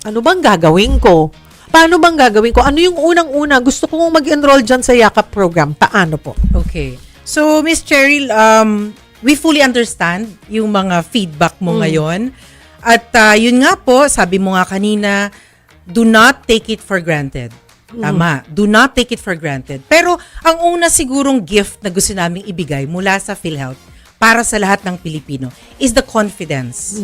Ano bang gagawin ko? Paano bang gagawin ko? Ano yung unang-una? Gusto kong mag-enroll dyan sa Yakap program. Paano po? Okay. So, Miss Cheryl, we fully understand yung mga feedback mo ngayon. At yun nga po, sabi mo nga kanina, do not take it for granted. Tama. Do not take it for granted. Pero ang una sigurong gift na gusto naming ibigay mula sa PhilHealth para sa lahat ng Pilipino is the confidence.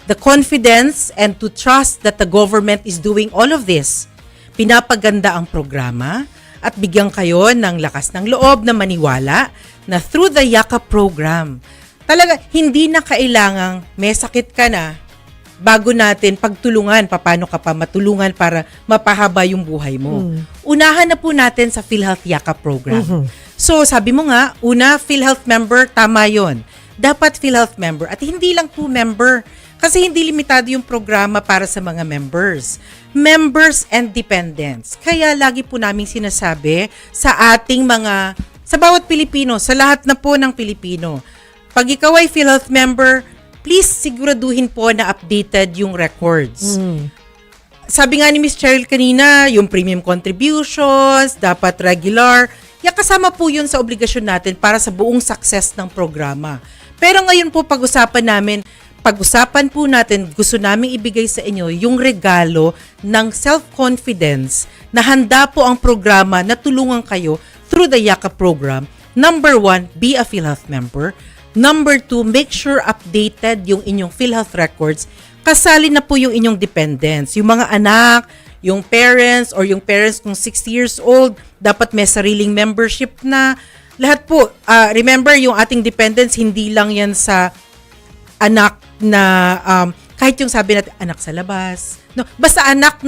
The confidence and to trust that the government is doing all of this. Pinapaganda ang programa at bigyan kayo ng lakas ng loob na maniwala na through the Yakap program, talaga hindi na kailangang may sakit ka na bago natin pagtulungan, paano ka pa matulungan para mapahaba yung buhay mo. Unahan na po natin sa PhilHealth Yakap program. So, sabi mo nga, una, PhilHealth member, tama yon. Dapat PhilHealth member. At hindi lang po member. Kasi hindi limitado yung programa para sa mga members. Members and dependents. Kaya lagi po naming sinasabi sa ating mga, sa bawat Pilipino, sa lahat na po ng Pilipino, pag ikaw ay PhilHealth member, please siguraduhin po na updated yung records. Sabi nga ni Ms. Cheryl kanina, yung premium contributions, dapat regular. Kasama po yun sa obligasyon natin para sa buong success ng programa. Pero ngayon po pag-usapan po natin, gusto namin ibigay sa inyo yung regalo ng self-confidence na handa po ang programa na tulungan kayo through the Yakap program. Number 1, be a PhilHealth member. Number 2, make sure updated yung inyong PhilHealth records. Kasali na po yung inyong dependents. Yung mga anak, yung parents, or yung parents kung 60 years old, dapat may sariling membership na. Lahat po, remember yung ating dependents, hindi lang yan sa anak na, kahit yung sabi natin, anak sa labas. No? Basta anak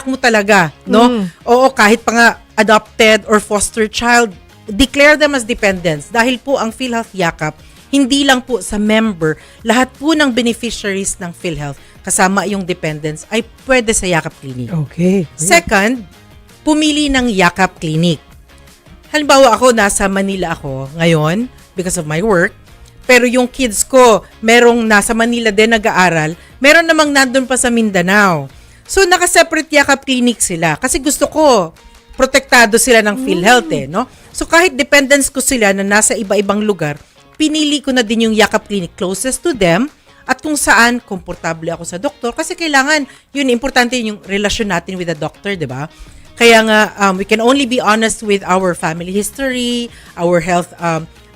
mo talaga. No? Oo, kahit pa nga adopted or foster child, declare them as dependents. Dahil po ang PhilHealth Yakap, hindi lang po sa member, lahat po ng beneficiaries ng PhilHealth, kasama yung dependents, ay pwede sa Yakap Clinic. Okay. Second, pumili ng Yakap Clinic. Halimbawa ako, nasa Manila ako ngayon because of my work, pero yung kids ko, merong nasa Manila din nag-aaral, meron namang nandun pa sa Mindanao. So, naka-separate Yakap Clinic sila kasi gusto ko, protektado sila ng PhilHealth no? So, kahit dependents ko sila na nasa iba-ibang lugar, pinili ko na din yung Yakap Clinic closest to them at kung saan komportable ako sa doktor kasi kailangan, yun, importante yung relasyon natin with the doctor, di ba? Kaya nga, we can only be honest with our family history, our health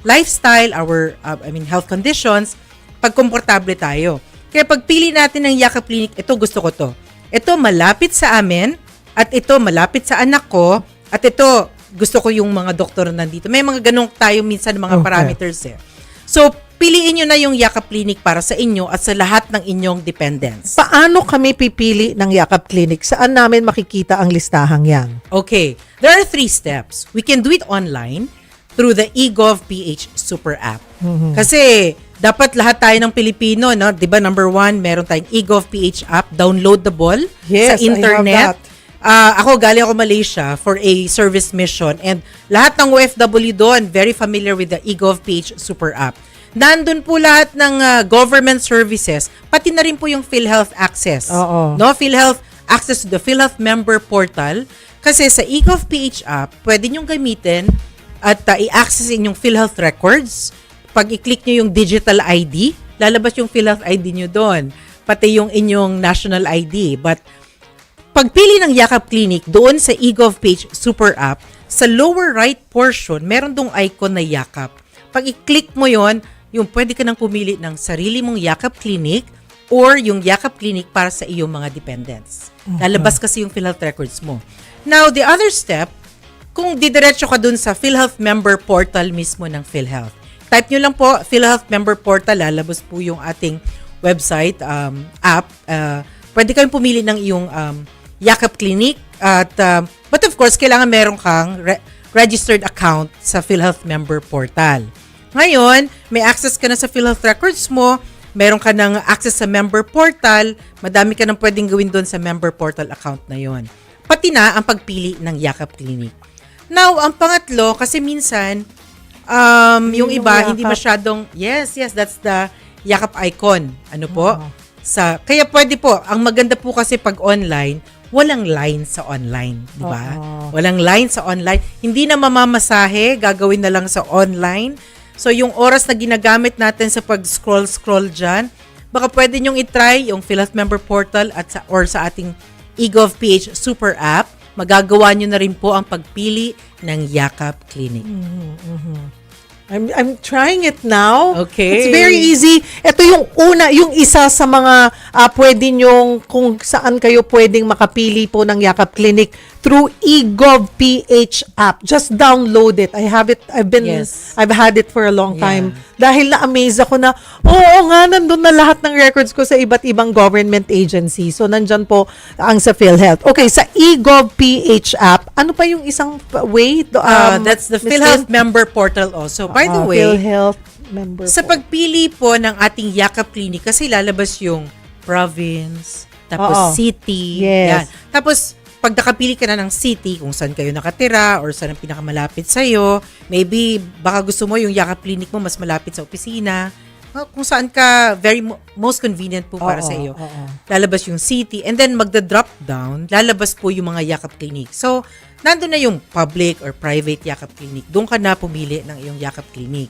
lifestyle, our health conditions, pag komportable tayo. Kaya pagpili natin ng Yakap Clinic, ito gusto ko to. Ito malapit sa amin, at ito malapit sa anak ko, at ito gusto ko yung mga doktor nandito. May mga ganong tayo minsan mga parameters So, piliin nyo na yung Yakap Clinic para sa inyo at sa lahat ng inyong dependents. Paano kami pipili ng Yakap Clinic? Saan namin makikita ang listahang yan? Okay. There are 3 steps. We can do it online through the eGov.ph Super App. Kasi dapat lahat tayo ng Pilipino, no? 'Di ba, number 1, meron tayong eGov.ph app, downloadable sa internet. I have that. Ako, galing ako Malaysia for a service mission and lahat ng OFW doon very familiar with the eGov.ph Super App. Nandun po lahat ng government services, pati na rin po yung PhilHealth Access. No, PhilHealth Access to the PhilHealth Member Portal. Kasi sa eGov.ph app, pwede nyong gamitin at i-access inyong PhilHealth records. Pag i-click nyo yung digital ID, lalabas yung PhilHealth ID nyo doon. Pati yung inyong national ID. But pagpili ng Yakap Clinic doon sa eGov.ph Super App, sa lower right portion, meron dong icon na Yakap. Pag i-click mo yon, yung pwede ka nang pumili ng sarili mong Yakap Clinic or yung Yakap Clinic para sa iyong mga dependents. Lalabas kasi yung PhilHealth records mo. Now, the other step, kung didiretso ka dun sa PhilHealth Member Portal mismo ng PhilHealth. Type nyo lang po, PhilHealth Member Portal, lalabas po yung ating website, app. Pwede kayong pumili ng iyong Yakap Clinic. But of course, kailangan meron kang registered account sa PhilHealth Member Portal. Ngayon, may access ka na sa PhilHealth records mo, meron ka ng access sa Member Portal, madami ka nang pwedeng gawin doon sa Member Portal account na yon. Pati na ang pagpili ng Yakap Clinic. Now, ang pangatlo, kasi minsan, yung iba, Yakap. hindi masyadong, yes, that's the Yakap icon. Ano po? Kaya pwede po, ang maganda po kasi pag online, walang line sa online, di ba? Oo. Walang line sa online. Hindi na mamamasahe, gagawin na lang sa online. So yung oras na ginagamit natin sa pag-scroll dyan, baka pwede nyong itry yung PhilHealth Member Portal or sa ating eGovPH Super App. Magagawa nyo na rin po ang pagpili ng Yakap Clinic. I'm trying it now. Okay. It's very easy. Ito yung isa sa mga pwede nyong kung saan kayo pwedeng makapili po ng Yakap Clinic through eGovPH app. Just download it. I have it. Yes. I've had it for a long time. Yeah. Dahil na-amaze ako na, oo nga, nandun na lahat ng records ko sa iba't ibang government agency. So, nandyan po ang sa PhilHealth. Okay, sa eGovPH app, ano pa yung isang way? That's the Miss PhilHealth Lynn? Member Portal also. By the way, PhilHealth member sa po. pagpili po ng ating Yakap Clinic, kasi lalabas yung province, tapos Oo. city, Yes. yan. Tapos, pag nakapili ka na ng city, kung saan kayo nakatira or saan ang pinakamalapit sa'yo, maybe baka gusto mo yung Yakap Clinic mo mas malapit sa opisina, kung saan ka most convenient po para Oo, sa iyo. oo. Lalabas yung city and then magda-drop down, lalabas po yung mga Yakap Clinic. So, nandun na yung public or private Yakap Clinic. Doon ka na pumili ng iyong Yakap Clinic.